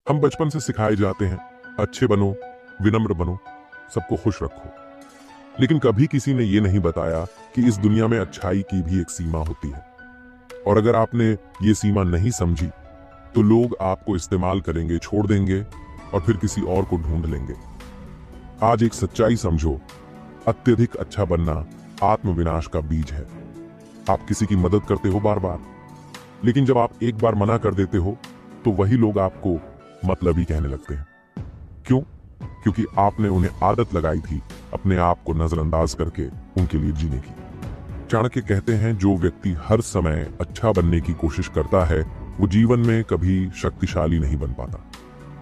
हम बचपन से सिखाए जाते हैं, अच्छे बनो, विनम्र बनो, सबको खुश रखो। लेकिन कभी किसी ने यह नहीं बताया कि इस दुनिया में अच्छाई की भी एक सीमा होती है। और अगर आपने ये सीमा नहीं समझी तो लोग आपको इस्तेमाल करेंगे, छोड़ देंगे और फिर किसी और को ढूंढ लेंगे। आज एक सच्चाई समझो, अत्यधिक अच्छा बनना आत्मविनाश का बीज है। आप किसी की मदद करते हो बार बार, लेकिन जब आप एक बार मना कर देते हो तो वही लोग आपको मतलबी कहने लगते हैं। क्यों? क्योंकि आपने उन्हें आदत लगाई थी अपने आप को नजरअंदाज करके उनके लिए जीने की। चाणक्य कहते हैं, जो व्यक्ति हर समय अच्छा बनने की कोशिश करता है वो जीवन में कभी शक्तिशाली नहीं बन पाता।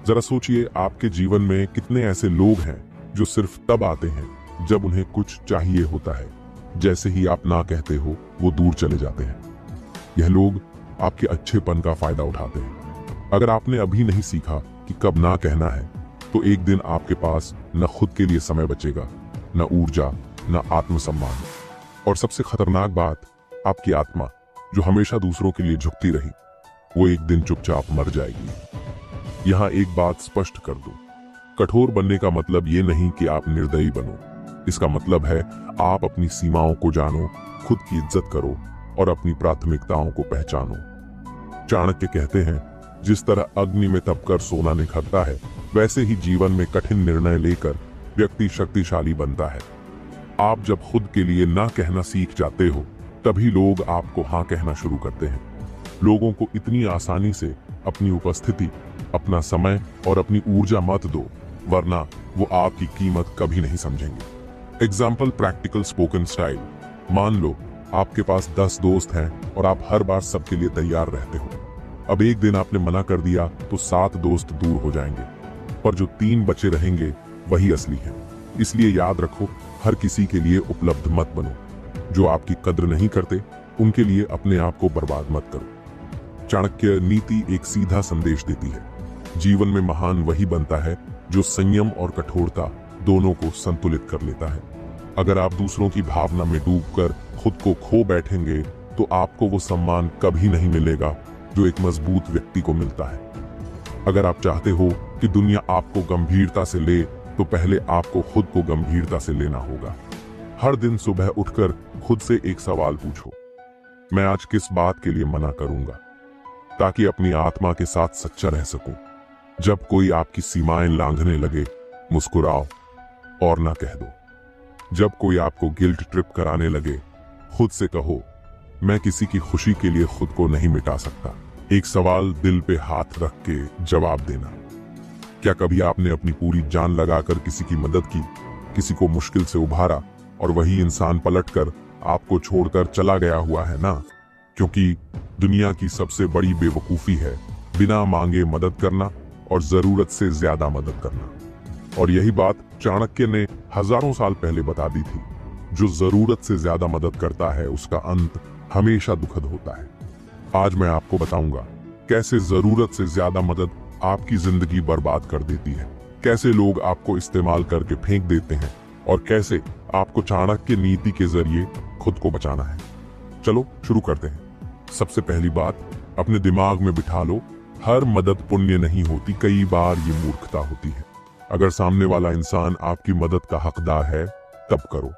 जरा सोचिए, आपके जीवन में कितने ऐसे लोग हैं जो सिर्फ तब आते हैं जब उन्हें कुछ चाहिए होता है। जैसे ही आप ना कहते हो वो दूर चले जाते हैं। यह लोग आपके अच्छेपन का फायदा उठाते हैं। अगर आपने अभी नहीं सीखा कि कब ना कहना है तो एक दिन आपके पास न खुद के लिए समय बचेगा, न ऊर्जा, न आत्मसम्मान। और सबसे खतरनाक बात, आपकी आत्मा जो हमेशा दूसरों के लिए झुकती रही, वो एक दिन चुपचाप मर जाएगी। यहां एक बात स्पष्ट कर दूं, कठोर बनने का मतलब ये नहीं कि आप निर्दयी बनो। इसका मतलब है आप अपनी सीमाओं को जानो, खुद की इज्जत करो और अपनी प्राथमिकताओं को पहचानो। चाणक्य कहते हैं, जिस तरह अग्नि में तपकर सोना निखरता है, वैसे ही जीवन में कठिन निर्णय लेकर व्यक्ति शक्तिशाली बनता है। आप जब खुद के लिए ना कहना सीख जाते हो तभी लोग आपको हाँ कहना शुरू करते हैं। लोगों को इतनी आसानी से अपनी उपस्थिति, अपना समय और अपनी ऊर्जा मत दो, वरना वो आपकी कीमत कभी नहीं समझेंगे। Example, practical spoken style. मान लो आपके पास 10 दोस्त हैं और आप हर बार सबके लिए तैयार रहते हो। अब एक दिन आपने मना कर दिया तो 7 दोस्त दूर हो जाएंगे, पर जो 3 बचे रहेंगे वही असली हैं। इसलिए याद रखो, हर किसी के लिए उपलब्ध मत बनो। जो आपकी कद्र नहीं करते उनके लिए अपने आप को बर्बाद मत करो। चाणक्य नीति एक सीधा संदेश देती है, जीवन में महान वही बनता है जो संयम और कठोरता दोनों को संतुलित कर लेता है। अगर आप दूसरों की भावना में डूबकर खुद को खो बैठेंगे तो आपको वो सम्मान कभी नहीं मिलेगा जो एक मजबूत व्यक्ति को मिलता है। अगर आप चाहते हो कि दुनिया आपको गंभीरता से ले तो पहले आपको खुद को गंभीरता से लेना होगा। हर दिन सुबह उठकर खुद से एक सवाल पूछो, मैं आज किस बात के लिए मना करूंगा, ताकि अपनी आत्मा के साथ सच्चा रह सकूं। जब कोई आपकी सीमाएं लांघने लगे, मुस्कुराओ और ना कह दो। जब कोई आपको गिल्ट ट्रिप कराने लगे, खुद से कहो, मैं किसी की खुशी के लिए खुद को नहीं मिटा सकता। एक सवाल दिल पे हाथ रख के जवाब देना, क्या कभी आपने अपनी पूरी जान लगाकर किसी की मदद की, किसी को मुश्किल से उभारा और वही इंसान पलटकर आपको छोड़कर चला गया हुआ है ना? क्योंकि दुनिया की सबसे बड़ी बेवकूफी है बिना मांगे मदद करना और जरूरत से ज्यादा मदद करना। और यही बात चाणक्य ने हजारों साल पहले बता दी थी, जो जरूरत से ज्यादा मदद करता है उसका अंत हमेशा दुखद होता है। आज मैं आपको बताऊंगा कैसे जरूरत से ज्यादा मदद आपकी जिंदगी बर्बाद कर देती है, कैसे लोग आपको इस्तेमाल करके फेंक देते हैं और कैसे आपको चाणक्य नीति के जरिए खुद को बचाना है। चलो शुरू करते हैं। सबसे पहली बात, अपने दिमाग में बिठा लो, हर मदद पुण्य नहीं होती, कई बार ये मूर्खता होती है। अगर सामने वाला इंसान आपकी मदद का हकदार है तब करो,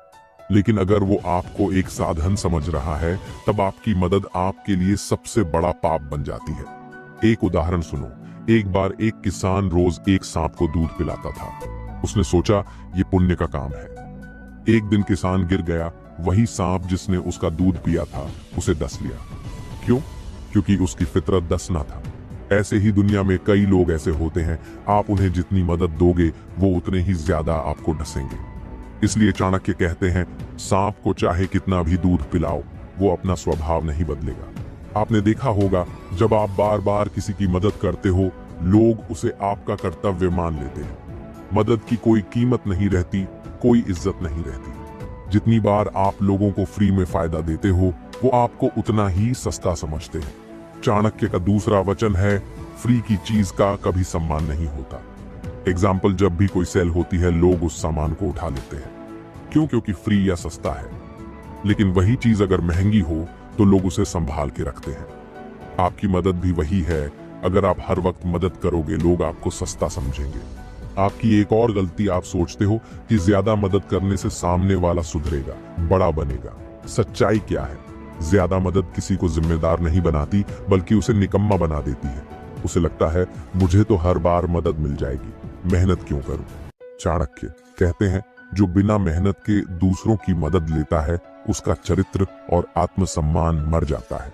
लेकिन अगर वो आपको एक साधन समझ रहा है तब आपकी मदद आपके लिए सबसे बड़ा पाप बन जाती है। एक उदाहरण सुनो। एक बार एक किसान रोज एक सांप को दूध पिलाता था। उसने सोचा ये पुण्य का काम है। एक दिन किसान गिर गया, वही सांप जिसने उसका दूध पिया था उसे डस लिया। क्यों? क्योंकि उसकी फितरत डसना था। ऐसे ही दुनिया में कई लोग ऐसे होते हैं, आप उन्हें जितनी मदद दोगे वो उतने ही ज्यादा आपको डसेंगे। इसलिए चाणक्य कहते हैं, सांप को चाहे कितना भी दूध पिलाओ, वो अपना स्वभाव नहीं बदलेगा। आपने देखा होगा, जब आप बार बार किसी की मदद करते हो, लोग उसे आपका कर्तव्य मान लेते हैं। मदद की कोई कीमत नहीं रहती, कोई इज्जत नहीं रहती। जितनी बार आप लोगों को फ्री में फायदा देते हो, वो आपको उतना ही सस्ता समझते हैं। चाणक्य का दूसरा वचन है, फ्री की चीज का कभी सम्मान नहीं होता। एग्जाम्पल, जब भी कोई सेल होती है लोग उस सामान को उठा लेते हैं। क्यों? क्योंकि फ्री या सस्ता है। लेकिन वही चीज अगर महंगी हो तो लोग उसे संभाल के रखते हैं। आपकी मदद भी वही है अगर आप हर वक्त मदद करोगे लोग आपको सस्ता समझेंगे। आपकी एक और गलती, आप सोचते हो कि ज्यादा मदद करने से सामने वाला सुधरेगा, बड़ा बनेगा। सच्चाई क्या है? ज्यादा मदद किसी को जिम्मेदार नहीं बनाती, बल्कि उसे निकम्मा बना देती है। उसे लगता है मुझे तो हर बार मदद मिल जाएगी, मेहनत क्यों करूं। चाणक्य कहते हैं जो बिना मेहनत के दूसरों की मदद लेता है उसका चरित्र और आत्मसम्मान मर जाता है।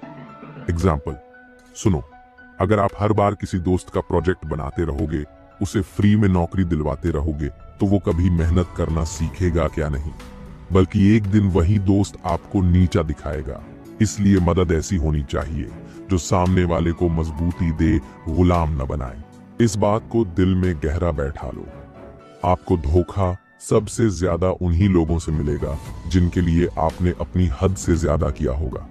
एग्जाम्पल सुनो, अगर आप हर बार किसी दोस्त का प्रोजेक्ट बनाते रहोगे, उसे फ्री में नौकरी दिलवाते रहोगे, तो वो कभी मेहनत करना सीखेगा क्या नहीं, बल्कि एक दिन वही दोस्त आपको नीचा दिखाएगा। इसलिए मदद ऐसी होनी चाहिए जो सामने वाले को मजबूती दे, गुलाम न बनाए। इस बात को दिल में गहरा बैठा लो। आपको धोखा सबसे ज्यादा उन्हीं लोगों से मिलेगा जिनके लिए आपने अपनी हद से ज्यादा किया होगा।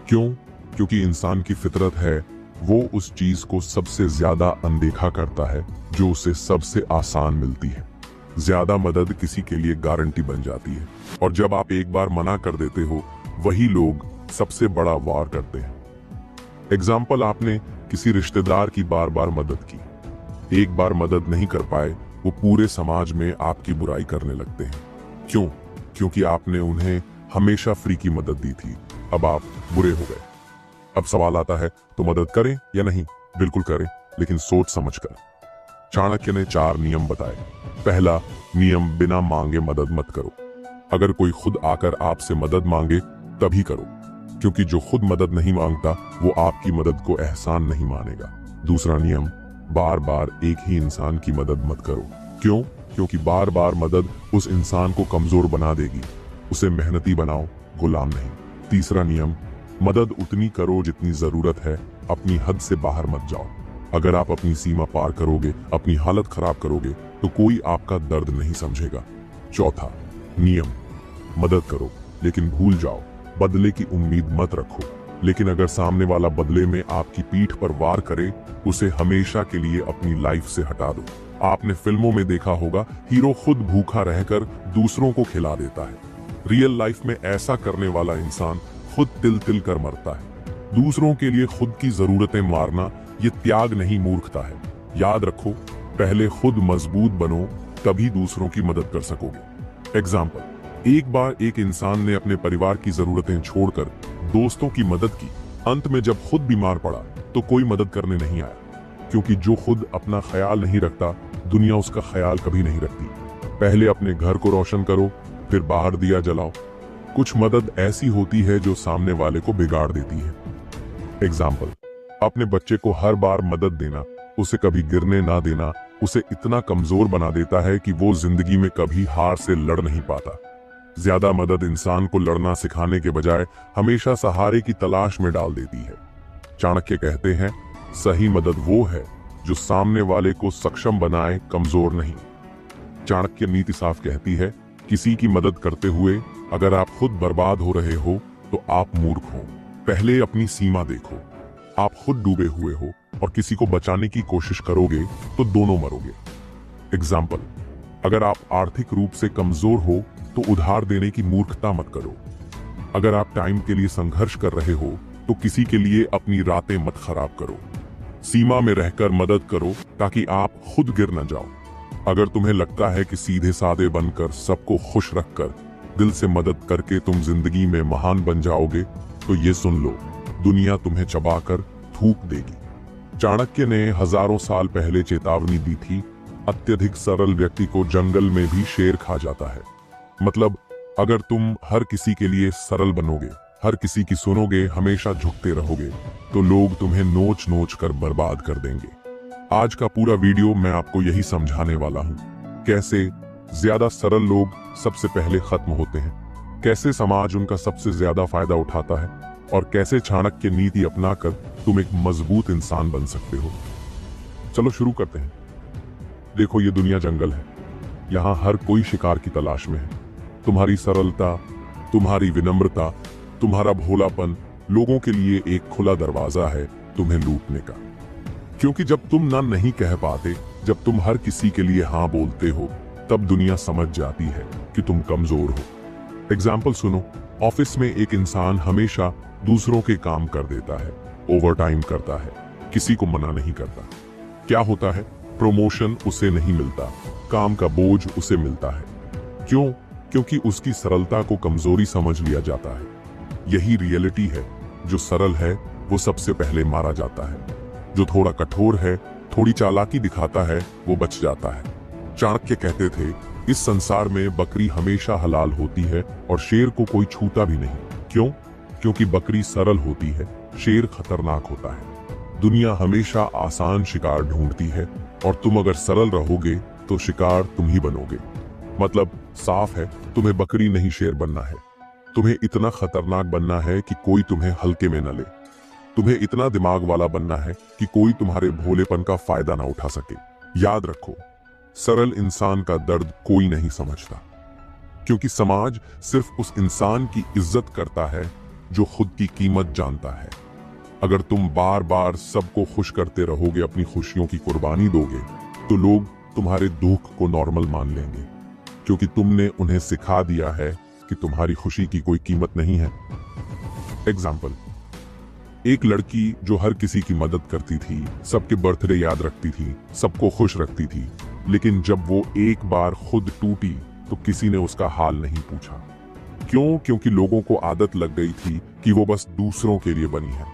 क्यों? क्योंकि इंसान की फितरत है वो उस चीज को सबसे ज्यादा अनदेखा करता है जो उसे सबसे आसान मिलती है। ज्यादा मदद किसी के लिए गारंटी बन जाती है, और जब आप एक बार मना कर देते हो वही लोग सबसे बड़ा वार करते हैं। एग्जाम्पल, आपने किसी रिश्तेदार की बार बार मदद की, एक बार मदद नहीं कर पाए, वो पूरे समाज में आपकी बुराई करने लगते हैं। क्यों? क्योंकि आपने उन्हें हमेशा फ्री की मदद दी थी। अब आप बुरे हो गए। अब सवाल आता है तो मदद करें या नहीं? बिल्कुल करें, लेकिन सोच समझ कर। चाणक्य ने 4 नियम बताए। पहला नियम, बिना मांगे मदद मत करो। अगर कोई खुद आकर आपसे मदद मांगे तभी करो, क्योंकि जो खुद मदद नहीं मांगता वो आपकी मदद को एहसान नहीं मानेगा। दूसरा नियम, बार बार एक ही इंसान की मदद मत करो। क्यों? क्योंकि बार बार मदद उस इंसान को कमजोर बना देगी। उसे मेहनती बनाओ, गुलाम नहीं। तीसरा नियम, मदद उतनी करो जितनी जरूरत है, अपनी हद से बाहर मत जाओ। अगर आप अपनी सीमा पार करोगे, अपनी हालत खराब करोगे, तो कोई आपका दर्द नहीं समझेगा। चौथा नियम, मदद करो लेकिन भूल जाओ, बदले की उम्मीद मत रखो। लेकिन अगर सामने वाला बदले में आपकी पीठ पर वार करे, उसे हमेशा के लिए अपनी लाइफ से हटा दो। आपने फिल्मों में देखा होगा, हीरो खुद भूखा रहकर दूसरों को खिला देता है। रियल लाइफ में ऐसा करने वाला इंसान खुद तिल तिल कर मरता है। दूसरों के लिए खुद की जरूरतें मारना ये त्याग नहीं, मूर्खता है। याद रखो, पहले खुद मजबूत बनो, तभी दूसरों की मदद कर सकोगे। एग्जाम्पल, एक बार एक इंसान ने अपने परिवार की जरूरतें छोड़कर दोस्तों की मदद की। अंत में जब खुद बीमार पड़ा तो कोई मदद करने नहीं आया, क्योंकि जो खुद अपना ख्याल नहीं रखता, दुनिया उसका ख्याल कभी नहीं रखती। पहले अपने घर को रोशन करो, फिर बाहर दिया जलाओ। कुछ मदद ऐसी होती है जो सामने वाले को बिगाड़ देती है। एग्जाम्पल, अपने बच्चे को हर बार मदद देना, उसे कभी गिरने ना देना, उसे इतना कमजोर बना देता है कि वो जिंदगी में कभी हार से लड़ नहीं पाता। ज्यादा मदद इंसान को लड़ना सिखाने के बजाय हमेशा सहारे की तलाश में डाल देती है। चाणक्य कहते हैं, सही मदद वो है जो सामने वाले को सक्षम बनाए, कमजोर नहीं। चाणक्य नीति साफ कहती है, किसी की मदद करते हुए अगर आप खुद बर्बाद हो रहे हो तो आप मूर्ख हो। पहले अपनी सीमा देखो। आप खुद डूबे हुए हो और किसी को बचाने की कोशिश करोगे तो दोनों मरोगे। एग्जाम्पल, अगर आप आर्थिक रूप से कमजोर हो तो उधार देने की मूर्खता मत करो। अगर आप टाइम के लिए संघर्ष कर रहे हो तो किसी के लिए अपनी रातें मत खराब करो। सीमा में रहकर मदद करो ताकि आप खुद गिर न जाओ। अगर तुम्हें लगता है कि सीधे साधे बनकर सबको खुश रखकर दिल से मदद करके तुम जिंदगी में महान बन जाओगे, तो ये सुन लो, दुनिया तुम्हें चबाकर थूक देगी। चाणक्य ने हजारों साल पहले चेतावनी दी थी, अत्यधिक सरल व्यक्ति को जंगल में भी शेर खा जाता है। मतलब, अगर तुम हर किसी के लिए सरल बनोगे, हर किसी की सुनोगे, हमेशा झुकते रहोगे, तो लोग तुम्हें नोच नोच कर बर्बाद कर देंगे। आज का पूरा वीडियो मैं आपको यही समझाने वाला हूँ, कैसे ज्यादा सरल लोग सबसे पहले खत्म होते हैं, कैसे समाज उनका सबसे ज्यादा फायदा उठाता है, और कैसे चाणक्य नीति अपनाकर तुम एक मजबूत इंसान बन सकते हो। चलो शुरू करते हैं। देखो, ये दुनिया जंगल है, यहाँ हर कोई शिकार की तलाश में है। तुम्हारी सरलता, तुम्हारी विनम्रता, तुम्हारा भोलापन लोगों के लिए एक खुला दरवाजा है तुम्हें लूटने का। क्योंकि जब तुम ना नहीं कह पाते, जब तुम हर किसी के लिए हाँ बोलते हो, तब दुनिया समझ जाती है कि तुम कमजोर हो। एग्जाम्पल सुनो, ऑफिस में एक इंसान हमेशा दूसरों के काम कर देता है, ओवरटाइम करता है, किसी को मना नहीं करता। क्या होता है, प्रमोशन उसे नहीं मिलता, काम का बोझ उसे मिलता है। क्यों? क्योंकि उसकी सरलता को कमजोरी समझ लिया जाता है। यही रियलिटी है। जो सरल है वो सबसे पहले मारा जाता है। जो थोड़ा कठोर है, थोड़ी चालाकी दिखाता है, वो बच जाता है। चाणक्य कहते थे, इस संसार में बकरी हमेशा हलाल होती है और शेर को कोई छूता भी नहीं। क्यों? क्योंकि बकरी सरल होती है, शेर खतरनाक होता है। दुनिया हमेशा आसान शिकार ढूंढती है और तुम अगर सरल रहोगे तो शिकार तुम ही बनोगे। मतलब साफ है, तुम्हें बकरी नहीं शेर बनना है। तुम्हें इतना खतरनाक बनना है कि कोई तुम्हें हल्के में न ले। तुम्हें इतना दिमाग वाला बनना है कि कोई तुम्हारे भोलेपन का फायदा ना उठा सके। याद रखो, सरल इंसान का दर्द कोई नहीं समझता, क्योंकि समाज सिर्फ उस इंसान की इज्जत करता है जो खुद की कीमत जानता है। अगर तुम बार बार सबको खुश करते रहोगे, अपनी खुशियों की कुर्बानी दोगे, तो लोग तुम्हारे दुख को नॉर्मल मान लेंगे, क्योंकि तुमने उन्हें सिखा दिया है कि तुम्हारी खुशी की कोई कीमत नहीं है। एग्जाम्पल, एक लड़की जो हर किसी की मदद करती थी, सबके बर्थडे याद रखती थी, सबको खुश रखती थी, लेकिन जब वो एक बार खुद टूटी तो किसी ने उसका हाल नहीं पूछा। क्यों? क्योंकि लोगों को आदत लग गई थी कि वो बस दूसरों के लिए बनी है।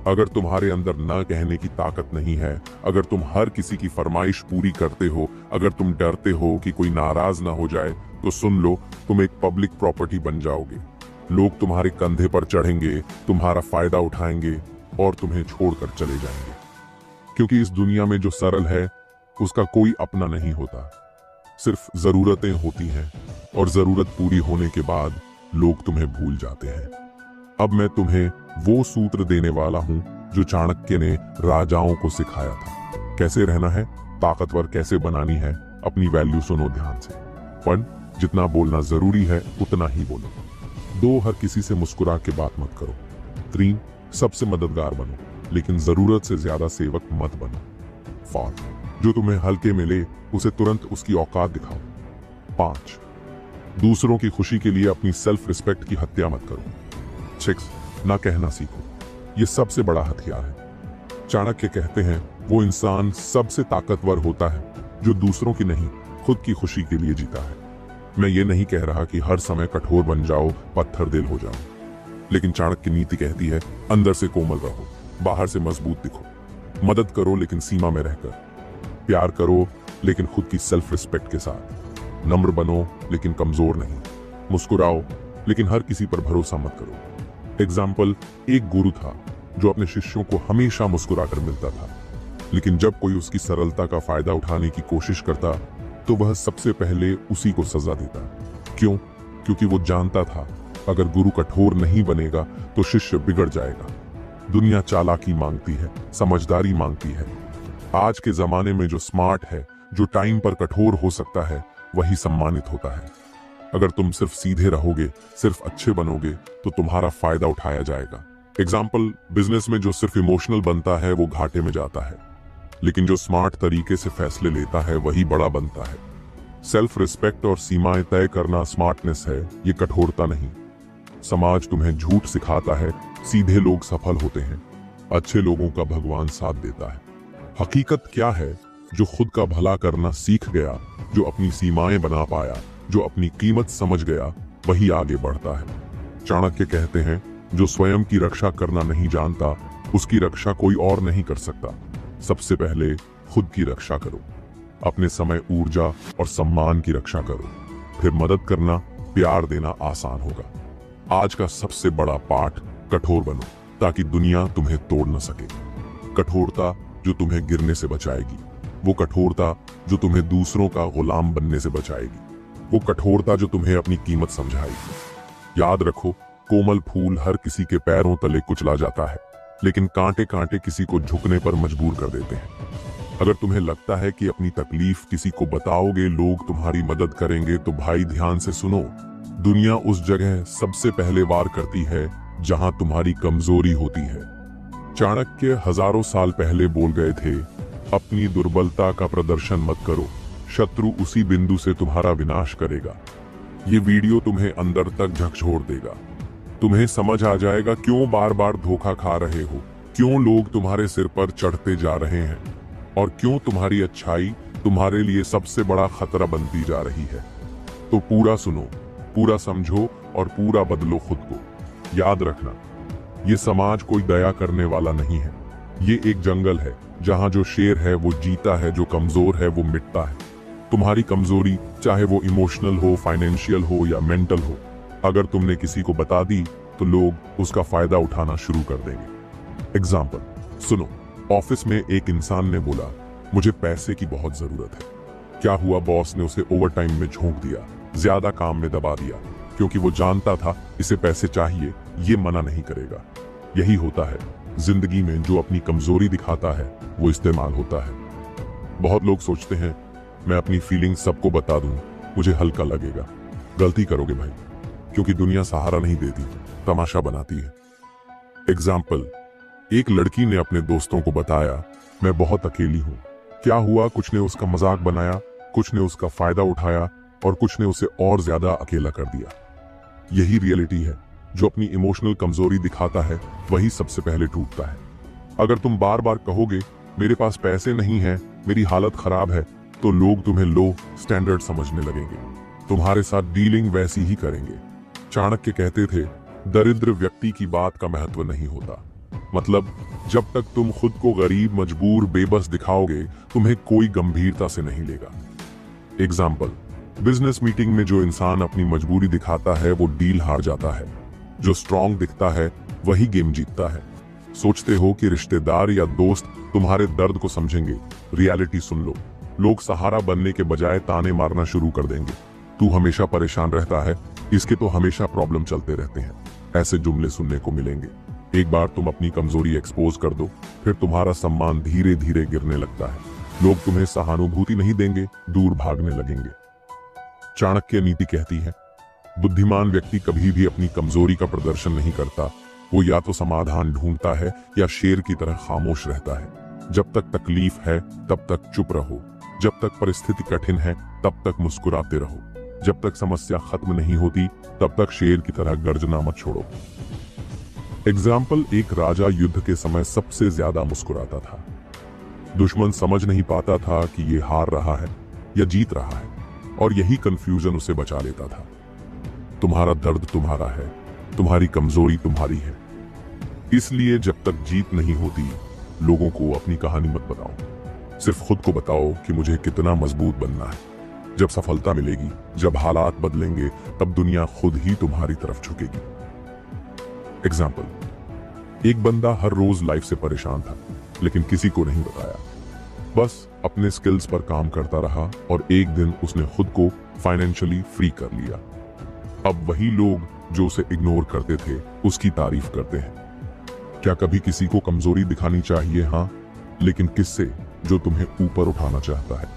अगर तुम्हारे अंदर न कहने की ताकत नहीं है, अगर तुम हर किसी की फरमाइश पूरी करते हो, अगर तुम डरते हो कि कोई नाराज ना हो जाए, तो सुन लो, तुम एक पब्लिक प्रॉपर्टी बन जाओगे। लोग तुम्हारे कंधे पर चढ़ेंगे, तुम्हारा फायदा उठाएंगे और तुम्हें छोड़कर चले जाएंगे। क्योंकि इस दुनिया में जो सरल है उसका कोई अपना नहीं होता, सिर्फ जरूरतें होती हैं, और जरूरत पूरी होने के बाद लोग तुम्हें भूल जाते हैं। अब मैं तुम्हें वो सूत्र देने वाला हूं जो चाणक्य ने राजाओं को सिखाया था। कैसे रहना है, ताकतवर कैसे बनानी है, अपनी वैल्यू सुनो ध्यान से। 1. जितना बोलना जरूरी है उतना ही बोलो। 2. हर किसी से मुस्कुरा के बात मत करो। 3. सबसे मददगार बनो, लेकिन जरूरत से ज्यादा सेवक मत बनो। 4. जो तुम्हें हल्के में ले उसे तुरंत उसकी औकात दिखाओ। 5. दूसरों की खुशी के लिए अपनी सेल्फ रिस्पेक्ट की हत्या मत करो। 6. ना कहना सीखो, ये सबसे बड़ा हथियार है। चाणक्य कहते हैं, वो इंसान सबसे ताकतवर होता है जो दूसरों की नहीं, खुद की खुशी के लिए जीता है। मैं ये नहीं कह रहा कि हर समय कठोर बन जाओ, पत्थर दिल हो जाओ, लेकिन चाणक्य नीति कहती है, अंदर से कोमल रहो, बाहर से मजबूत दिखो। मदद करो लेकिन सीमा में रहकर, प्यार करो लेकिन खुद की सेल्फ रिस्पेक्ट के साथ, नम्र बनो लेकिन कमजोर नहीं, मुस्कुराओ लेकिन हर किसी पर भरोसा मत करो। एग्जाम्पल, एक गुरु था जो अपने शिष्यों को हमेशा मुस्कुराकर मिलता था, लेकिन जब कोई उसकी सरलता का फायदा उठाने की कोशिश करता तो वह सबसे पहले उसी को सजा देता। क्यों? क्योंकि वो जानता था अगर गुरु कठोर नहीं बनेगा तो शिष्य बिगड़ जाएगा। दुनिया चालाकी मांगती है, समझदारी मांगती है। आज के जमाने में जो स्मार्ट है, जो टाइम पर कठोर हो सकता है, वही सम्मानित होता है। अगर तुम सिर्फ सीधे रहोगे, सिर्फ अच्छे बनोगे, तो तुम्हारा फायदा उठाया जाएगा। एग्जाम्पल, बिजनेस में जो सिर्फ इमोशनल बनता है वो घाटे में जाता है, लेकिन जो स्मार्ट तरीके से फैसले लेता है वही बड़ा बनता है। सेल्फ रिस्पेक्ट और सीमाएं तय करना स्मार्टनेस है, ये कठोरता नहीं। समाज तुम्हें झूठ सिखाता है, सीधे लोग सफल होते हैं, अच्छे लोगों का भगवान साथ देता है। हकीकत क्या है? जो खुद का भला करना सीख गया, जो अपनी सीमाएं बना पाया, जो अपनी कीमत समझ गया, वही आगे बढ़ता है। चाणक्य कहते हैं, जो स्वयं की रक्षा करना नहीं जानता, उसकी रक्षा कोई और नहीं कर सकता। सबसे पहले खुद की रक्षा करो, अपने समय, ऊर्जा और सम्मान की रक्षा करो, फिर मदद करना, प्यार देना आसान होगा। आज का सबसे बड़ा पाठ, कठोर बनो ताकि दुनिया तुम्हें तोड़ न सके। कठोरता जो तुम्हें गिरने से बचाएगी, वो कठोरता जो तुम्हें दूसरों का गुलाम बनने से बचाएगी, वो कठोरता जो तुम्हें अपनी कीमत समझाएगी। याद रखो, कोमल फूल हर किसी के पैरों तले कुचला जाता है, लेकिन कांटे कांटे किसी को झुकने पर मजबूर कर देते हैं। अगर तुम्हें लगता है कि अपनी तकलीफ किसी को बताओगे लोग तुम्हारी मदद करेंगे, तो भाई ध्यान से सुनो, दुनिया उस जगह सबसे पहले वार करती है जहां तुम्हारी कमजोरी होती है। चाणक्य हजारों साल पहले बोल गए थे, अपनी दुर्बलता का प्रदर्शन मत करो, शत्रु उसी बिंदु से तुम्हारा विनाश करेगा। ये वीडियो तुम्हें अंदर तक झकझोर देगा। तुम्हें समझ आ जाएगा क्यों बार बार धोखा खा रहे हो, क्यों लोग तुम्हारे सिर पर चढ़ते जा रहे हैं और क्यों तुम्हारी अच्छाई तुम्हारे लिए सबसे बड़ा खतरा बनती जा रही है। तो पूरा सुनो, पूरा समझो और पूरा बदलो खुद को। याद रखना, ये समाज कोई दया करने वाला नहीं है। ये एक जंगल है जहां जो शेर है वो जीता है, जो कमजोर है वो मिटता है। तुम्हारी कमजोरी चाहे वो इमोशनल हो, फाइनेंशियल हो या मेंटल हो, अगर तुमने किसी को बता दी तो लोग उसका फायदा उठाना शुरू कर देंगे। एग्जाम्पल सुनो, ऑफिस में एक इंसान ने बोला मुझे पैसे की बहुत जरूरत है। क्या हुआ, बॉस ने उसे ओवर टाइम में झोंक दिया, ज्यादा काम में दबा दिया, क्योंकि वो जानता था इसे पैसे चाहिए, ये मना नहीं करेगा। यही होता है जिंदगी में, जो अपनी कमजोरी दिखाता है वो इस्तेमाल होता है। बहुत लोग सोचते हैं मैं अपनी फीलिंग्स सबको बता दूं, मुझे हल्का लगेगा। गलती करोगे भाई, क्योंकि दुनिया सहारा नहीं देती, तमाशा बनाती है। एग्जाम्पल, एक लड़की ने अपने दोस्तों को बताया मैं बहुत अकेली हूं। क्या हुआ, कुछ ने उसका मजाक बनाया, कुछ ने उसका फायदा उठाया और कुछ ने उसे और ज्यादा अकेला कर दिया। यही रियलिटी है, जो अपनी इमोशनल कमजोरी दिखाता है वही सबसे पहले टूटता है। अगर तुम बार बार कहोगे मेरे पास पैसे नहीं है, मेरी हालत खराब है, तो लोग तुम्हें लो स्टैंडर्ड समझने लगेंगे, तुम्हारे साथ डीलिंग वैसी ही करेंगे। चाणक्य कहते थे दरिद्र व्यक्ति की बात का महत्व नहीं होता। मतलब जब तक तुम खुद को गरीब, मजबूर, बेबस दिखाओगे, तुम्हें कोई गंभीरता से नहीं लेगा। एग्जाम्पल, बिजनेस मीटिंग में जो इंसान अपनी मजबूरी दिखाता है वो डील हार जाता है। जो स्ट्रांग दिखता है वही गेम जीतता है। सोचते हो कि रिश्तेदार या दोस्त तुम्हारे दर्द को समझेंगे, रियलिटी सुन लो, लोग सहारा बनने के बजाय ताने मारना शुरू कर देंगे। तू हमेशा परेशान रहता है, इसके तो हमेशा प्रॉब्लम चलते रहते हैं, ऐसे जुमले सुनने को मिलेंगे। एक बार तुम अपनी कमजोरी एक्सपोज कर दो, फिर तुम्हारा सम्मान धीरे धीरे गिरने लगता है। लोग तुम्हें सहानुभूति नहीं देंगे, दूर भागने लगेंगे। चाणक्य नीति कहती है बुद्धिमान व्यक्ति कभी भी अपनी कमजोरी का प्रदर्शन नहीं करता। वो या तो समाधान ढूंढता है या शेर की तरह खामोश रहता है। जब तक तकलीफ है तब तक चुप रहो, जब तक परिस्थिति कठिन है तब तक मुस्कुराते रहो, जब तक समस्या खत्म नहीं होती तब तक शेर की तरह गर्जना मत छोड़ो। एग्जाम्पल, एक राजा युद्ध के समय सबसे ज्यादा मुस्कुराता था। दुश्मन समझ नहीं पाता था कि ये हार रहा है या जीत रहा है, और यही कंफ्यूजन उसे बचा लेता था। तुम्हारा दर्द तुम्हारा है, तुम्हारी कमजोरी तुम्हारी है। इसलिए जब तक जीत नहीं होती, लोगों को अपनी कहानी मत बताओ। सिर्फ खुद को बताओ कि मुझे कितना मजबूत बनना है। जब सफलता मिलेगी, जब हालात बदलेंगे, तब दुनिया खुद ही तुम्हारी तरफ झुकेगी। एग्जाम्पल, एक बंदा हर रोज लाइफ से परेशान था, लेकिन किसी को नहीं बताया। बस अपने स्किल्स पर काम करता रहा और एक दिन उसने खुद को फाइनेंशियली फ्री कर लिया। अब वही लोग जो उसे इग्नोर करते थे उसकी तारीफ करते हैं। क्या कभी किसी को कमजोरी दिखानी चाहिए? हाँ, लेकिन किससे? जो तुम्हें ऊपर उठाना चाहता है,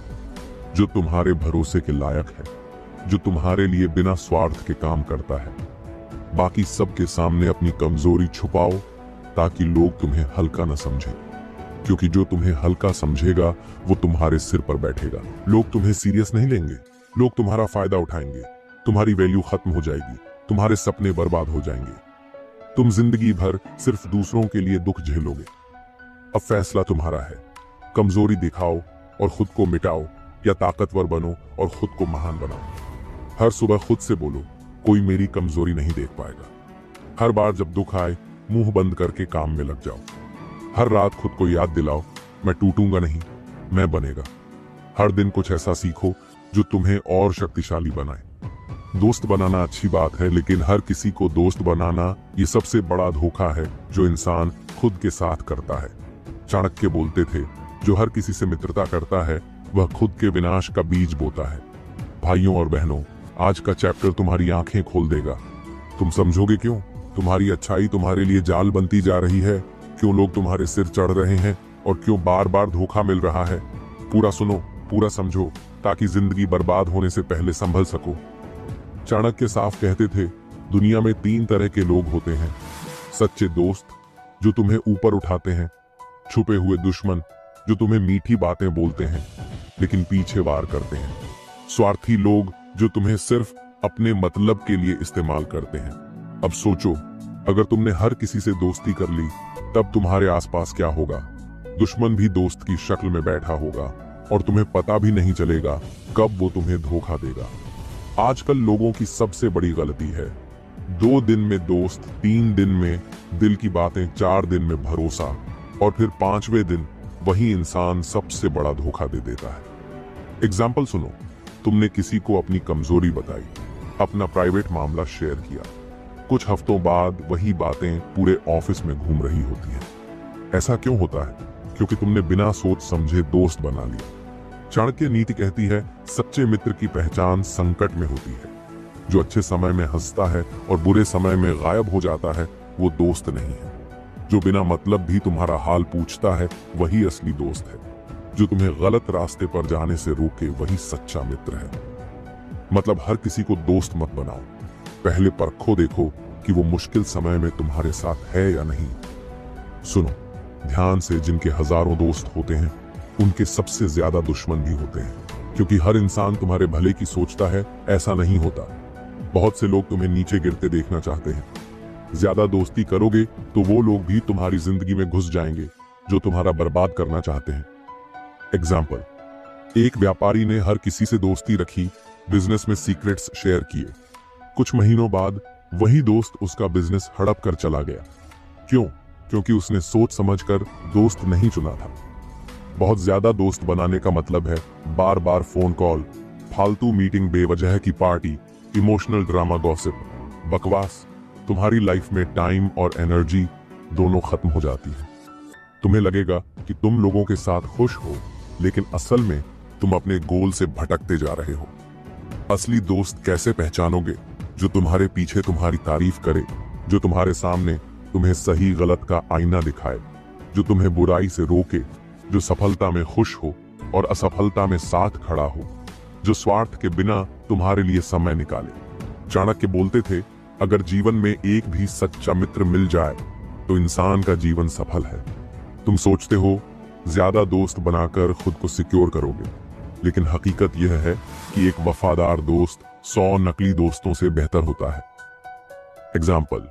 जो तुम्हारे भरोसे के लायक है, जो तुम्हारे लिए बिना स्वार्थ के काम करता है। बाकी सबके सामने अपनी कमजोरी छुपाओ ताकि लोग तुम्हें हल्का न समझें, क्योंकि जो तुम्हें हल्का समझेगा वो तुम्हारे सिर पर बैठेगा। लोग तुम्हें सीरियस नहीं लेंगे, लोग तुम्हारा फायदा उठाएंगे, तुम्हारी वैल्यू खत्म हो जाएगी, तुम्हारे सपने बर्बाद हो जाएंगे। तुम जिंदगी भर सिर्फ दूसरों के लिए दुख झेलोगे। अब फैसला तुम्हारा है, कमजोरी दिखाओ और खुद को मिटाओ, या ताकतवर बनो और खुद को महान बनाओ। हर सुबह खुद से बोलो कोई मेरी कमजोरी नहीं देख पाएगा। हर बार जब दुख आए मुंह बंद करके काम में लग जाओ। हर रात खुद को याद दिलाओ मैं टूटूंगा नहीं, मैं बनेगा। हर दिन कुछ ऐसा सीखो जो तुम्हें और शक्तिशाली बनाए। दोस्त बनाना अच्छी बात है, लेकिन हर किसी को दोस्त बनाना ये सबसे बड़ा धोखा है जो इंसान खुद के साथ करता है। चाणक्य बोलते थे जो हर किसी से मित्रता करता है वह खुद के विनाश का बीज बोता है। भाइयों और बहनों, आज का चैप्टर तुम्हारी आंखें खोल देगा। तुम समझोगे क्यों तुम्हारी अच्छाई तुम्हारे लिए जाल बनती जा रही है, क्यों लोग तुम्हारे सिर चढ़ रहे हैं और क्यों बार बार धोखा मिल रहा है। पूरा सुनो, पूरा समझो, ताकि जिंदगी बर्बाद होने से पहले संभल सको। चाणक्य साफ कहते थे दुनिया में 3 तरह के लोग होते हैं। सच्चे दोस्त जो तुम्हें ऊपर उठाते हैं, छुपे हुए दुश्मन जो तुम्हें मीठी बातें बोलते हैं लेकिन पीछे वार करते हैं, स्वार्थी लोग जो तुम्हें सिर्फ अपने मतलब के लिए इस्तेमाल करते हैं। अब सोचो, अगर तुमने हर किसी से दोस्ती कर ली तब तुम्हारे आसपास क्या होगा? दुश्मन भी दोस्त की शक्ल में बैठा होगा और तुम्हें पता भी नहीं चलेगा कब वो तुम्हें धोखा देगा। आजकल लोगों की सबसे बड़ी गलती है 2 दिन में दोस्त, 3 दिन में दिल की बातें, 4 दिन में भरोसा और फिर 5वें दिन वही इंसान सबसे बड़ा धोखा दे देता है। एग्जाम्पल सुनो, तुमने किसी को अपनी कमजोरी बताई, अपना प्राइवेट मामला शेयर किया। कुछ हफ्तों बाद वही बातें पूरे ऑफिस में घूम रही होती हैं। ऐसा क्यों होता है? क्योंकि तुमने बिना सोच समझे दोस्त बना लिया। चाणक्य नीति कहती है, सच्चे मित्र की पहचान संकट में होती है। जो अच्छे समय में हंसता है और बुरे समय में गायब हो जाता है, वो दोस्त नहीं है। जो बिना मतलब भी तुम्हारा हाल पूछता है, वही असली दोस्त है। जो तुम्हें गलत रास्ते पर जाने से रोके, वही सच्चा मित्र है। मतलब हर किसी को दोस्त मत बनाओ, पहले परखो, देखो कि वो मुश्किल समय में तुम्हारे साथ है या नहीं। सुनो ध्यान से, जिनके हजारों दोस्त होते हैं उनके सबसे ज्यादा दुश्मन भी होते हैं। क्योंकि हर इंसान तुम्हारे भले की सोचता है, ऐसा नहीं होता। बहुत से लोग तुम्हें नीचे गिरते देखना चाहते हैं। ज्यादा दोस्ती करोगे तो वो लोग भी तुम्हारी जिंदगी में घुस जाएंगे जो तुम्हारा बर्बाद करना चाहते हैं। एग्जाम्पल, एक व्यापारी ने हर किसी से दोस्ती रखी, बिजनेस में सीक्रेट्स शेयर किए। कुछ महीनों बाद वही दोस्त उसका बिजनेस हड़प कर चला गया। क्यों? क्योंकि उसने सोच समझकर दोस्त नहीं चुना था। बहुत ज्यादा दोस्त बनाने का मतलब है बार बार फोन कॉल, फालतू मीटिंग, बेवजह की पार्टी, इमोशनल ड्रामा, गॉसिप, बकवास। तुम्हारी लाइफ में टाइम और एनर्जी दोनों खत्म हो जाती है। तुम्हें लगेगा कि तुम लोगों के साथ खुश हो, लेकिन असल में तुम अपने गोल से भटकते जा रहे हो। असली दोस्त कैसे पहचानोगे? जो तुम्हारे पीछे तुम्हारी तारीफ करे, जो तुम्हारे सामने तुम्हें सही गलत का आईना दिखाए, जो तुम्हें बुराई से रोके, जो सफलता में खुश हो और असफलता में साथ खड़ा हो, जो स्वार्थ के बिना तुम्हारे लिए समय निकाले। चाणक्य बोलते थे, अगर जीवन में एक भी सच्चा मित्र मिल जाए तो इंसान का जीवन सफल है। तुम सोचते हो ज्यादा दोस्त बनाकर खुद को सिक्योर करोगे, लेकिन हकीकत यह है कि एक वफादार दोस्त 100 नकली दोस्तों से बेहतर होता है। एग्जाम्पल,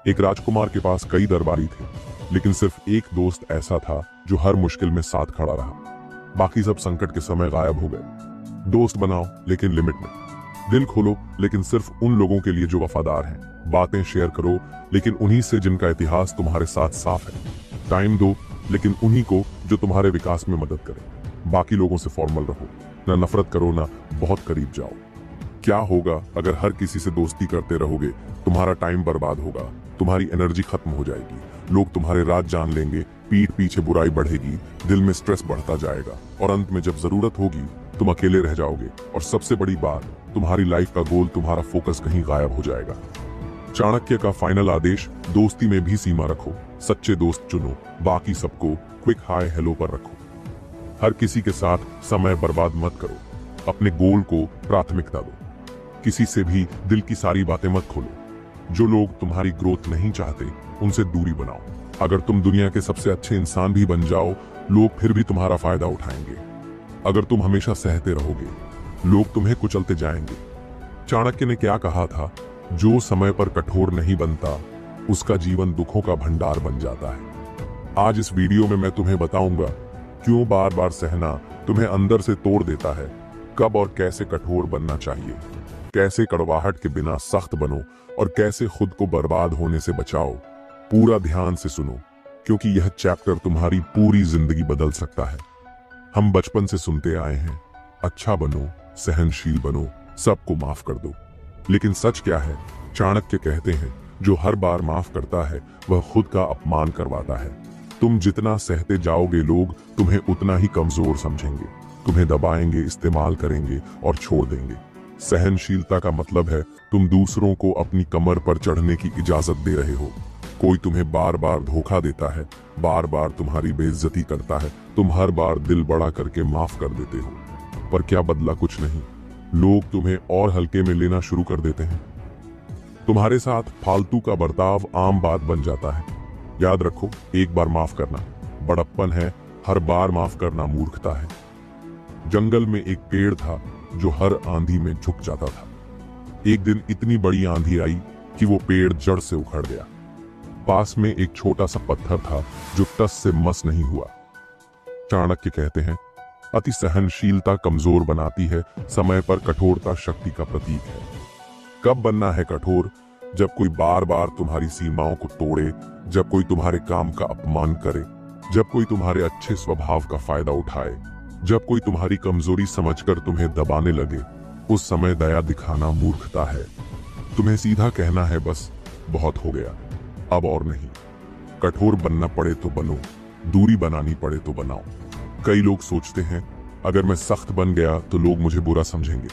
एक राजकुमार के पास कई दरबारी थे, लेकिन सिर्फ एक दोस्त ऐसा था जो हर मुश्किल में साथ खड़ा रहा। बाकी सब संकट के समय गायब हो गए। दोस्त बनाओ लेकिन लिमिट में। दिल खोलो लेकिन सिर्फ उन लोगों के लिए जो वफादार हैं। बातें शेयर करो लेकिन उन्हीं से जिनका इतिहास तुम्हारे साथ साफ है। टाइम दो लेकिन उन्हीं को जो तुम्हारे विकास में मदद करें। बाकी लोगों से फॉर्मल रहो, ना नफरत करो, ना बहुत करीब जाओ। क्या होगा अगर हर किसी से दोस्ती करते रहोगे? तुम्हारा टाइम बर्बाद होगा, तुम्हारी एनर्जी खत्म हो जाएगी, लोग तुम्हारे राज जान लेंगे, पीठ पीछे बुराई बढ़ेगी, दिल में स्ट्रेस बढ़ता जाएगा और अंत में जब जरूरत होगी तुम अकेले रह जाओगे। और सबसे बड़ी बात, तुम्हारी लाइफ का गोल, तुम्हारा फोकस कहीं गायब हो जाएगा। चाणक्य का फाइनल आदेश, दोस्ती में भी सीमा रखो। सच्चे दोस्त चुनो, बाकी सबको क्विक हाय हेलो पर रखो। हर किसी के साथ समय बर्बाद मत करो, अपने गोल को प्राथमिकता दो। किसी से भी दिल की सारी बातें मत खोलो। जो लोग तुम्हारी ग्रोथ नहीं चाहते उनसे दूरी बनाओ। अगर तुम दुनिया के सबसे अच्छे इंसान भी बन जाओ, लोग फिर भी तुम्हारा फायदा उठाएंगे। अगर तुम हमेशा सहते रहोगे, लोग तुम्हें कुचलते जाएंगे। चाणक्य ने क्या कहा था? जो समय पर कठोर नहीं बनता उसका जीवन दुखों का भंडार बन जाता है। आज इस वीडियो में मैं तुम्हें बताऊंगा क्यों बार बार सहना तुम्हें अंदर से तोड़ देता है, कब और कैसे कठोर बनना चाहिए, कैसे कड़वाहट के बिना सख्त बनो और कैसे खुद को बर्बाद होने से बचाओ। पूरा ध्यान से सुनो, क्योंकि यह चैप्टर तुम्हारी पूरी जिंदगी बदल सकता है। हम बचपन से सुनते आए हैं, अच्छा बनो, सहनशील बनो, सबको माफ कर दो। लेकिन सच क्या है? चाणक्य कहते हैं, जो हर बार माफ करता है वह खुद का अपमान करवाता है। तुम जितना सहते जाओगे, लोग तुम्हें उतना ही कमजोर समझेंगे, तुम्हें दबाएंगे, इस्तेमाल करेंगे और छोड़ देंगे। सहनशीलता का मतलब है तुम दूसरों को अपनी कमर पर चढ़ने की इजाजत दे रहे हो। कोई तुम्हें बार बार धोखा देता है, बार बार तुम्हारी बेइज्जती करता है, तुम हर बार दिल बड़ा करके माफ कर देते हो, पर क्या बदला? कुछ नहीं। लोग तुम्हें और हल्के में लेना शुरू कर देते हैं। तुम्हारे साथ फालतू का बर्ताव आम बात बन जाता है। याद रखो, एक बार माफ करना बड़प्पन है, हर बार माफ करना मूर्खता है। जंगल में एक पेड़ था जो हर आंधी में झुक जाता था। एक दिन इतनी बड़ी आंधी आई कि वो पेड़ जड़ से उखड़ गया पास में एक छोटा सा पत्थर था जो टस से मस नहीं हुआ। चाणक्य कहते हैं, अति सहनशीलता कमजोर बनाती है, समय पर कठोरता शक्ति का प्रतीक है। कब बनना है कठोर? जब कोई बार बार तुम्हारी सीमाओं को तोड़े, जब कोई तुम्हारे काम का अपमान करे, जब कोई तुम्हारे अच्छे स्वभाव का फायदा उठाए, जब कोई तुम्हारी कमजोरी समझकर तुम्हें दबाने लगे, उस समय दया दिखाना मूर्खता है। तुम्हें सीधा कहना है, बस बहुत हो गया, अब और नहीं। कठोर बनना पड़े तो बनो, दूरी बनानी पड़े तो बनाओ। कई लोग सोचते हैं, अगर मैं सख्त बन गया तो लोग मुझे बुरा समझेंगे।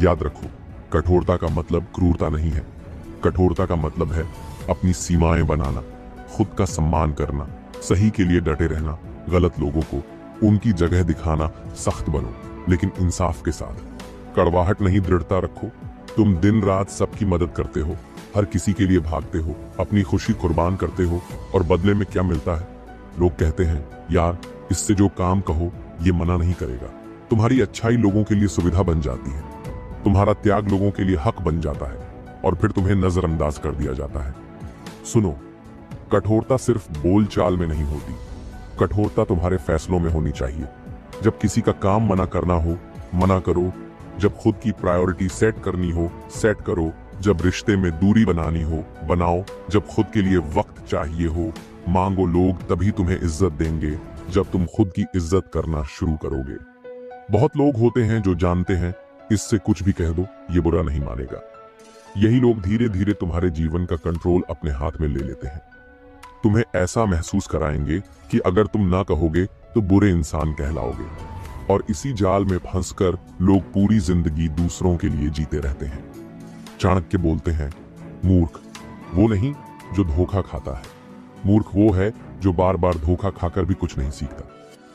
याद रखो, कठोरता का मतलब क्रूरता नहीं है। कठोरता का मतलब है अपनी सीमाएं बनाना, खुद का सम्मान करना, सही के लिए डटे रहना, गलत लोगों को उनकी जगह दिखाना। सख्त बनो लेकिन इंसाफ के साथ। कड़वाहट नहीं, दृढ़ता रखो। तुम दिन रात सबकी मदद करते हो, हर किसी के लिए भागते हो, अपनी खुशी कुर्बान करते हो, और बदले में क्या मिलता है? लोग कहते हैं, यार इससे जो काम कहो ये मना नहीं करेगा। तुम्हारी अच्छाई लोगों के लिए सुविधा बन जाती है, तुम्हारा त्याग लोगों के लिए हक बन जाता है, और फिर तुम्हें नजरअंदाज कर दिया जाता है। सुनो, कठोरता सिर्फ बोलचाल में नहीं होती, कठोरता तुम्हारे फैसलों में होनी चाहिए। जब किसी का काम मना करना हो, मना करो। जब खुद की प्रायोरिटी सेट करनी हो, सेट करो। जब रिश्ते में दूरी बनानी हो, बनाओ। जब खुद के लिए वक्त चाहिए हो, मांगो। लोग तभी तुम्हें इज्जत देंगे जब तुम खुद की इज्जत करना शुरू करोगे। बहुत लोग होते हैं जो जानते हैं, इससे कुछ भी कह दो ये बुरा नहीं मानेगा। यही लोग धीरे धीरे तुम्हारे जीवन का कंट्रोल अपने हाथ में ले लेते हैं। तुम्हें ऐसा महसूस कराएंगे कि अगर तुम ना कहोगे तो बुरे इंसान कहलाओगे, और इसी जाल में फंसकर लोग पूरी जिंदगी दूसरों के लिए जीते रहते हैं। चाणक्य बोलते हैं, मूर्ख वो नहीं जो धोखा खाता है, मूर्ख वो है जो बार बार धोखा खाकर भी कुछ नहीं सीखता।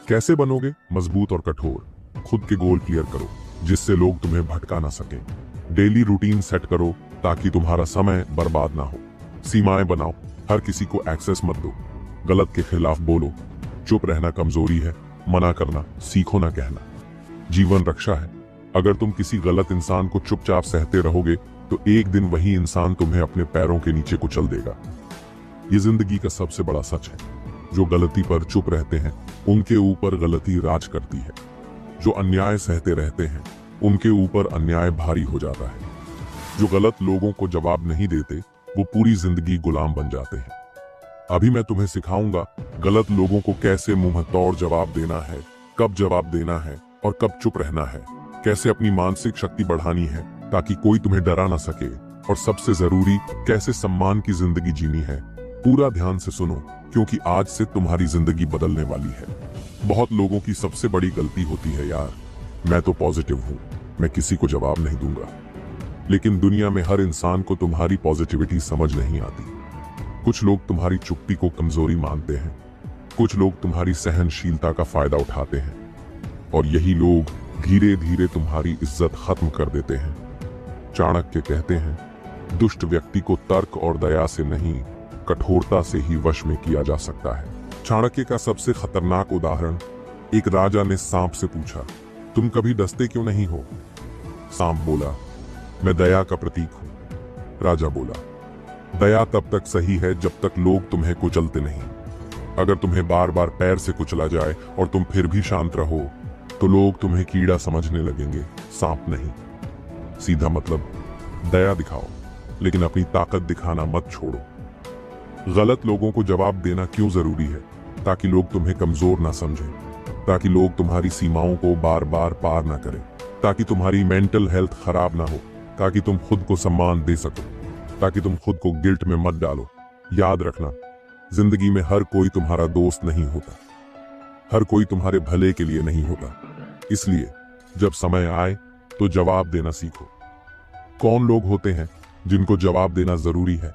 कैसे बनोगे मजबूत और कठोर? खुद के गोल क्लियर करो जिससे लोग तुम्हें भटका ना सकें। डेली रूटीन सेट करो ताकि तुम्हारा समय बर्बाद ना हो। सीमाएं बनाओ, हर किसी को एक्सेस मत दो। गलत के खिलाफ बोलो। चुप रहना कमजोरी है, मना करना सीखो, ना कहना जीवन रक्षा है। अगर तुम किसी गलत इंसान को चुपचाप सहते रहोगे तो एक दिन वही इंसान तुम्हें अपने पैरों के नीचे कुचल देगा। ये जिंदगी का सबसे बड़ा सच है। जो गलती पर चुप रहते हैं उनके ऊपर गलती राज करती है। जो अन्याय सहते रहते हैं उनके ऊपर अन्याय भारी हो जाता है। जो गलत लोगों को जवाब नहीं देते वो पूरी जिंदगी गुलाम बन जाते हैं। अभी मैं तुम्हें सिखाऊंगा गलत लोगों को कैसे मुंह तोड़ जवाब देना है, कब जवाब देना है और कब चुप रहना है, कैसे अपनी मानसिक शक्ति बढ़ानी है ताकि कोई तुम्हें डरा ना सके, और सबसे जरूरी कैसे सम्मान की जिंदगी जीनी है। पूरा ध्यान से सुनो क्योंकि आज से तुम्हारी जिंदगी बदलने वाली है। बहुत लोगों की सबसे बड़ी गलती होती है, यार मैं तो पॉजिटिव हूँ, मैं किसी को जवाब नहीं दूंगा। लेकिन दुनिया में हर इंसान को तुम्हारी पॉजिटिविटी समझ नहीं आती। कुछ लोग तुम्हारी चुप्पी को कमजोरी मानते हैं, कुछ लोग तुम्हारी सहनशीलता का फायदा उठाते हैं, और यही लोग धीरे धीरे तुम्हारी इज्जत खत्म कर देते हैं। चाणक्य कहते हैं, दुष्ट व्यक्ति को तर्क और दया से नहीं, कठोरता से ही वश में किया जा सकता है। चाणक्य का सबसे खतरनाक उदाहरण, एक राजा ने सांप से पूछा, तुम कभी डसते क्यों नहीं हो? सांप बोला, मैं दया का प्रतीक हूं। राजा बोला, दया तब तक सही है जब तक लोग तुम्हें कुचलते नहीं। अगर तुम्हें बार बार पैर से कुचला जाए और तुम फिर भी शांत रहो तो लोग तुम्हें कीड़ा समझने लगेंगे, सांप नहीं। सीधा मतलब दया दिखाओ लेकिन अपनी ताकत दिखाना मत छोड़ो। गलत लोगों को जवाब देना क्यों जरूरी है? ताकि लोग तुम्हें कमजोर ना समझें, ताकि लोग तुम्हारी सीमाओं को बार बार पार ना करें, ताकि तुम्हारी मेंटल हेल्थ खराब ना हो, ताकि तुम खुद को सम्मान दे सको, ताकि तुम खुद को गिल्ट में मत डालो। याद रखना, जिंदगी में हर कोई तुम्हारा दोस्त नहीं होता, हर कोई तुम्हारे भले के लिए नहीं होता। इसलिए जब समय आए तो जवाब देना सीखो। कौन लोग होते हैं जिनको जवाब देना जरूरी है?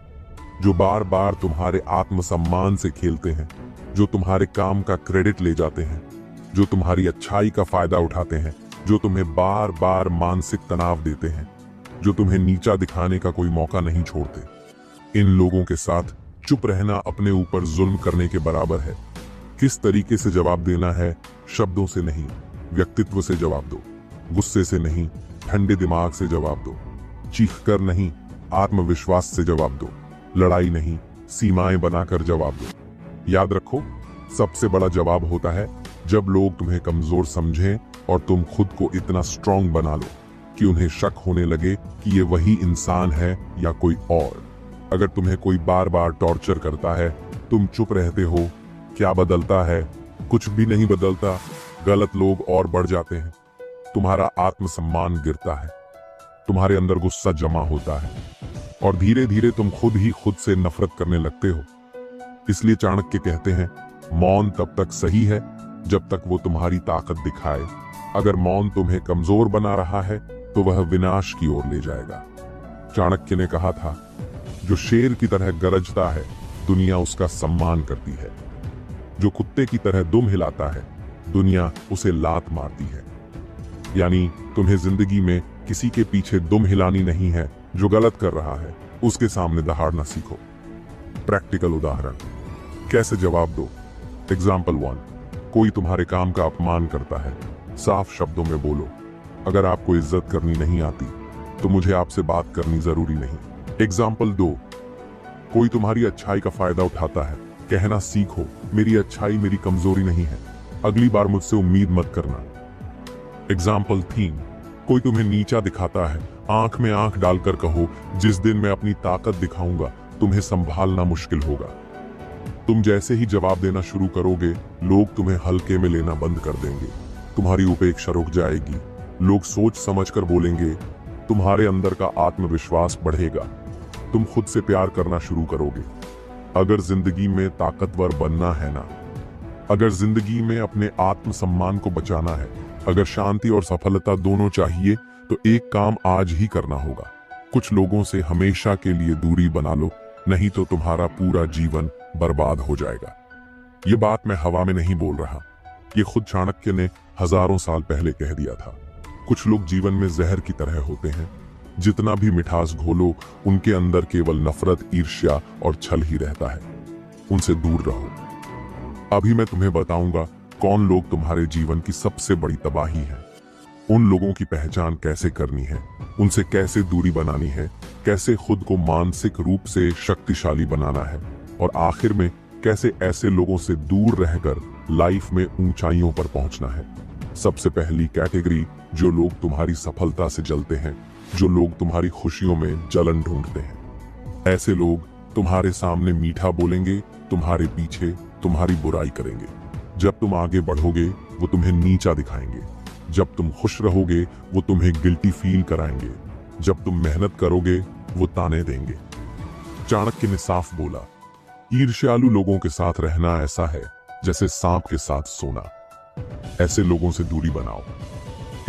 जो बार बार तुम्हारे आत्मसम्मान से खेलते हैं, जो तुम्हारे काम का क्रेडिट ले जाते हैं, जो तुम्हारी अच्छाई का फायदा उठाते हैं, जो तुम्हें बार बार मानसिक तनाव देते हैं, जो तुम्हें नीचा दिखाने का कोई मौका नहीं छोड़ते। इन लोगों के साथ चुप रहना अपने ऊपर जुल्म करने के बराबर है। किस तरीके से जवाब देना है? शब्दों से नहीं, व्यक्तित्व से जवाब दो। गुस्से से नहीं, ठंडे दिमाग से जवाब दो। चीख कर नहीं, आत्मविश्वास से जवाब दो। लड़ाई नहीं, सीमाएं बनाकर जवाब दो। याद रखो, सबसे बड़ा जवाब होता है जब लोग तुम्हें कमजोर समझें और तुम खुद को इतना स्ट्रांग बना लो कि उन्हें शक होने लगे कि ये वही इंसान है या कोई और। अगर तुम्हें कोई बार बार टॉर्चर करता है, तुम चुप रहते हो, क्या बदलता है? कुछ भी नहीं बदलता। गलत लोग और बढ़ जाते हैं, तुम्हारा आत्मसम्मान गिरता है, तुम्हारे अंदर गुस्सा जमा होता है और धीरे धीरे तुम खुद ही खुद से नफरत करने लगते हो। इसलिए चाणक्य कहते हैं, मौन तब तक सही है जब तक वो तुम्हारी ताकत दिखाए। अगर मौन तुम्हें कमजोर बना रहा है तो वह विनाश की ओर ले जाएगा। चाणक्य ने कहा था, जो शेर की तरह गरजता है दुनिया उसका सम्मान करती है, जो कुत्ते की तरह दुम हिलाता है दुनिया उसे लात मारती है। यानी तुम्हें जिंदगी में किसी के पीछे दुम हिलानी नहीं है, जो गलत कर रहा है उसके सामने दहाड़ना सीखो। प्रैक्टिकल उदाहरण, कैसे जवाब दो। एग्जाम्पल 1, कोई तुम्हारे काम का अपमान करता है, साफ शब्दों में बोलो, अगर आपको इज्जत करनी नहीं आती तो मुझे आपसे बात करनी जरूरी नहीं। एग्जाम्पल 2, कोई तुम्हारी अच्छाई का फायदा उठाता है, कहना सीखो, मेरी अच्छाई मेरी कमजोरी नहीं है, अगली बार मुझसे उम्मीद मत करना। एग्जाम्पल 3, कोई तुम्हें नीचा दिखाता है, आंख में आंख डालकर कहो, जिस दिन मैं अपनी ताकत दिखाऊंगा तुम्हें संभालना मुश्किल होगा। तुम जैसे ही जवाब देना शुरू करोगे, लोग तुम्हें हल्के में लेना बंद कर देंगे, तुम्हारी उपेक्षा रुक जाएगी, लोग सोच समझकर बोलेंगे, तुम्हारे अंदर का आत्मविश्वास बढ़ेगा, तुम खुद से प्यार करना शुरू करोगे। अगर जिंदगी में ताकतवर बनना है ना, अगर जिंदगी में अपने आत्मसम्मान को बचाना है, अगर शांति और सफलता दोनों चाहिए तो एक काम आज ही करना होगा, कुछ लोगों से हमेशा के लिए दूरी बना लो, नहीं तो तुम्हारा पूरा जीवन बर्बाद हो जाएगा। ये बात मैं हवा में नहीं बोल रहा, ये खुद चाणक्य ने हजारों साल पहले कह दिया था। कुछ लोग जीवन में जहर की तरह होते हैं, जितना भी मिठास घोलो उनके अंदर केवल नफरत, ईर्ष्या और छल ही रहता है, उनसे दूर रहो। अभी मैं तुम्हें बताऊंगा कौन लोग तुम्हारे जीवन की सबसे बड़ी तबाही है, उन लोगों की पहचान कैसे करनी है, उनसे कैसे दूरी बनानी है, कैसे खुद को मानसिक रूप से शक्तिशाली बनाना है और आखिर में कैसे ऐसे लोगों से दूर रहकर लाइफ में ऊंचाइयों पर पहुंचना है। सबसे पहली कैटेगरी, जो लोग तुम्हारी सफलता से जलते हैं, जो लोग तुम्हारी खुशियों में जलन ढूंढते हैं। ऐसे लोग तुम्हारे सामने मीठा बोलेंगे, तुम्हारे पीछे तुम्हारी बुराई करेंगे। जब तुम आगे बढ़ोगे वो तुम्हें नीचा दिखाएंगे, जब तुम खुश रहोगे वो तुम्हें गिल्टी फील कराएंगे, जब तुम मेहनत करोगे वो ताने देंगे। चाणक्य ने साफ बोला, ईर्ष्यालु लोगों के साथ रहना ऐसा है जैसे सांप के साथ सोना। ऐसे लोगों से दूरी बनाओ।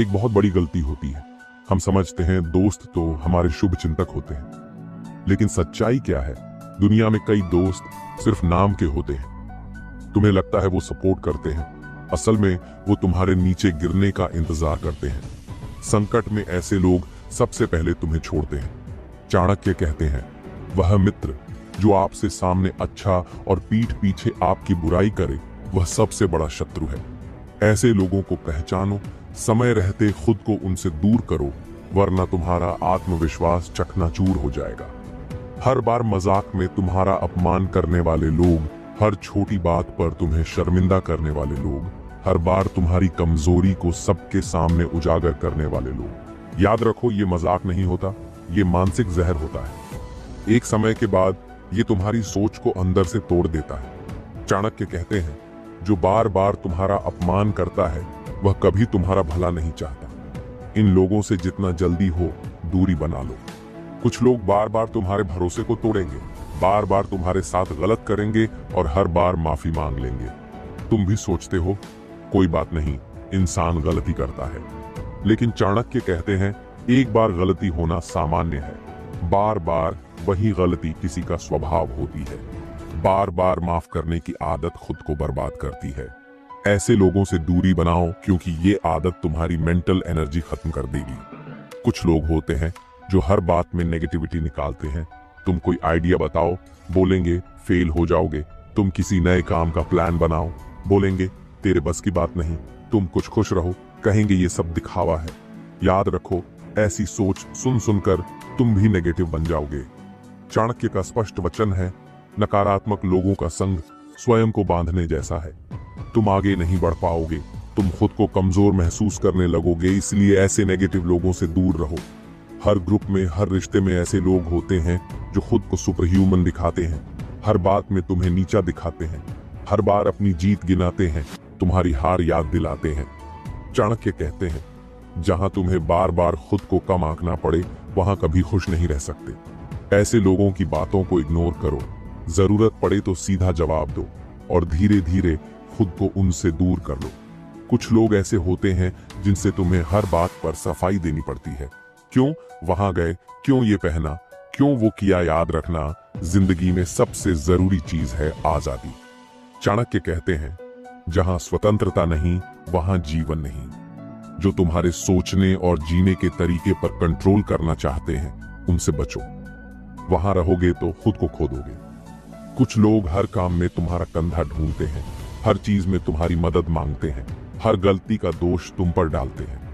एक बहुत बड़ी गलती होती है, हम समझते हैं दोस्त तो हमारे शुभ चिंतक होते हैं, लेकिन सच्चाई क्या है, दुनिया में कई दोस्त सिर्फ नाम के होते हैं। तुम्हें लगता है वो सपोर्ट करते हैं, असल में वो तुम्हारे नीचे गिरने का इंतजार करते हैं। संकट में ऐसे लोग सबसे पहले तुम्हें छोड़ते हैं। चाणक्य कहते हैं, वह मित्र जो आपसे सामने अच्छा और पीठ पीछे आपकी बुराई करे, वह सबसे बड़ा शत्रु है। ऐसे लोगों को पहचानो, समय रहते खुद को उनसे दूर करो, वरना तुम्हारा आत्मविश्वास चकनाचूर हो जाएगा। हर बार मजाक में तुम्हारा अपमान करने वाले लोग, हर छोटी बात पर तुम्हें शर्मिंदा करने वाले लोग, हर बार तुम्हारी कमजोरी को सबके सामने उजागर करने वाले लोग, याद रखो ये मजाक नहीं होता, ये मानसिक जहर होता है। एक समय के बाद ये तुम्हारी सोच को अंदर से तोड़ देता है। चाणक्य कहते हैं, जो बार बार तुम्हारा अपमान करता है वह कभी तुम्हारा भला नहीं चाहता। इन लोगों से जितना जल्दी हो दूरी बना लो। कुछ लोग बार बार तुम्हारे भरोसे को तोड़ेंगे, बार बार तुम्हारे साथ गलत करेंगे और हर बार माफी मांग लेंगे। तुम भी सोचते हो कोई बात नहीं, इंसान गलती करता है, लेकिन चाणक्य कहते हैं एक बार गलती होना सामान्य है, बार बार वही गलती किसी का स्वभाव होती है। बार बार माफ करने की आदत खुद को बर्बाद करती है। ऐसे लोगों से दूरी बनाओ, क्योंकि ये आदत तुम्हारी मेंटल एनर्जी खत्म कर देगी। कुछ लोग होते हैं जो हर बात में नेगेटिविटी निकालते हैं। तुम कोई आइडिया बताओ, बोलेंगे फेल हो जाओगे। तुम किसी नए काम का प्लान बनाओ, बोलेंगे तेरे बस की बात नहीं। तुम कुछ खुश रहो, कहेंगे ये सब दिखावा है। याद रखो, ऐसी सोच सुन सुनकर तुम भी नेगेटिव बन जाओगे। चाणक्य का स्पष्ट वचन है, नकारात्मक लोगों का संग स्वयं को बांधने जैसा है। तुम आगे नहीं बढ़ पाओगे, तुम खुद को कमजोर महसूस करने लगोगे। इसलिए ऐसे नेगेटिव लोगों से दूर रहो। हर ग्रुप में, हर रिश्ते में ऐसे लोग होते हैं जो खुद को सुपर ह्यूमन दिखाते हैं, हर बात में तुम्हें नीचा दिखाते हैं, हर बार अपनी जीत गिनाते हैं, तुम्हारी हार याद दिलाते हैं। चाणक्य कहते हैं, जहां तुम्हें बार बार खुद को कम आंकना पड़े वहां कभी खुश नहीं रह सकते। ऐसे लोगों की बातों को इग्नोर करो, जरूरत पड़े तो सीधा जवाब दो और धीरे धीरे खुद को उनसे दूर कर लो। कुछ लोग ऐसे होते हैं जिनसे तुम्हें हर बात पर सफाई देनी पड़ती है। क्यों वहां गए, क्यों ये पहना, क्यों वो किया। याद रखना, जिंदगी में सबसे जरूरी चीज है आजादी। चाणक्य कहते हैं, जहां स्वतंत्रता नहीं वहां जीवन नहीं। जो तुम्हारे सोचने और जीने के तरीके पर कंट्रोल करना चाहते हैं उनसे बचो। वहां रहोगे तो खुद को खो दोगे। कुछ लोग हर काम में तुम्हारा कंधा ढूंढते हैं, हर चीज में तुम्हारी मदद मांगते हैं, हर गलती का दोष तुम पर डालते हैं।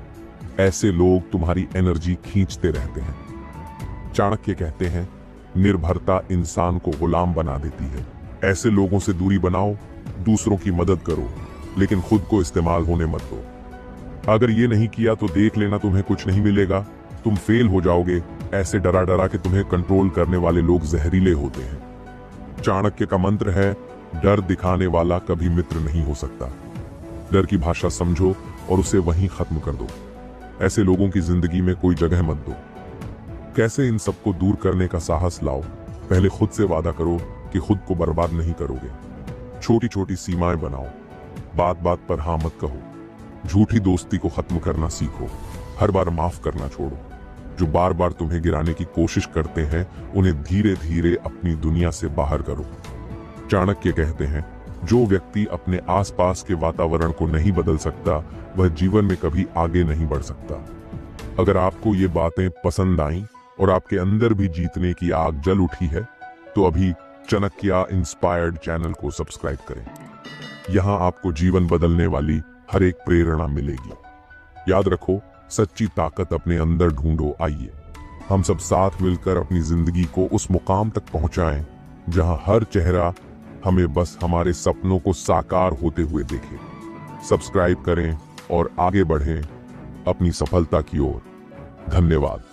ऐसे लोग तुम्हारी एनर्जी खींचते रहते हैं। चाणक्य कहते हैं, निर्भरता इंसान को गुलाम बना देती है। ऐसे लोगों से दूरी बनाओ, दूसरों की मदद करो, लेकिन खुद को इस्तेमाल होने मत दो। अगर ये नहीं किया तो देख लेना तुम्हें कुछ नहीं मिलेगा, तुम फेल हो जाओगे। ऐसे डरा डरा के तुम्हें कंट्रोल करने वाले लोग जहरीले होते हैं। चाणक्य का मंत्र है, डर दिखाने वाला कभी मित्र नहीं हो सकता। डर की भाषा समझो और उसे वहीं खत्म कर दो। ऐसे लोगों की जिंदगी में कोई जगह मत दो। कैसे इन सबको दूर करने का साहस लाओ? पहले खुद से वादा करो कि खुद को बर्बाद नहीं करोगे। छोटी छोटी सीमाएं बनाओ, बात बात पर हाँ मत कहो। झूठी दोस्ती को खत्म करना सीखो। हर बार माफ करना छोड़ो। जो बार बार तुम्हें गिराने की कोशिश करते हैं उन्हें धीरे धीरे अपनी दुनिया से बाहर करो। चाणक्य कहते हैं, जो व्यक्ति अपने आसपास के वातावरण को नहीं बदल सकता वह जीवन में कभी आगे नहीं बढ़ सकता। अगर आपको ये बातें पसंद आईं और आपके अंदर भी जीतने की आग जल उठी है तो अभी चाणक्य इंस्पायर्ड चैनल को सब्सक्राइब करें। यहाँ आपको जीवन बदलने वाली हर एक प्रेरणा मिलेगी। याद रखो, सच्ची ताकत अपने अंदर ढूंढो। आइए हम सब साथ मिलकर अपनी जिंदगी को उस मुकाम तक पहुंचाएं जहां हर चेहरा हमें बस हमारे सपनों को साकार होते हुए देखे। सब्सक्राइब करें और आगे बढ़ें अपनी सफलता की ओर। धन्यवाद।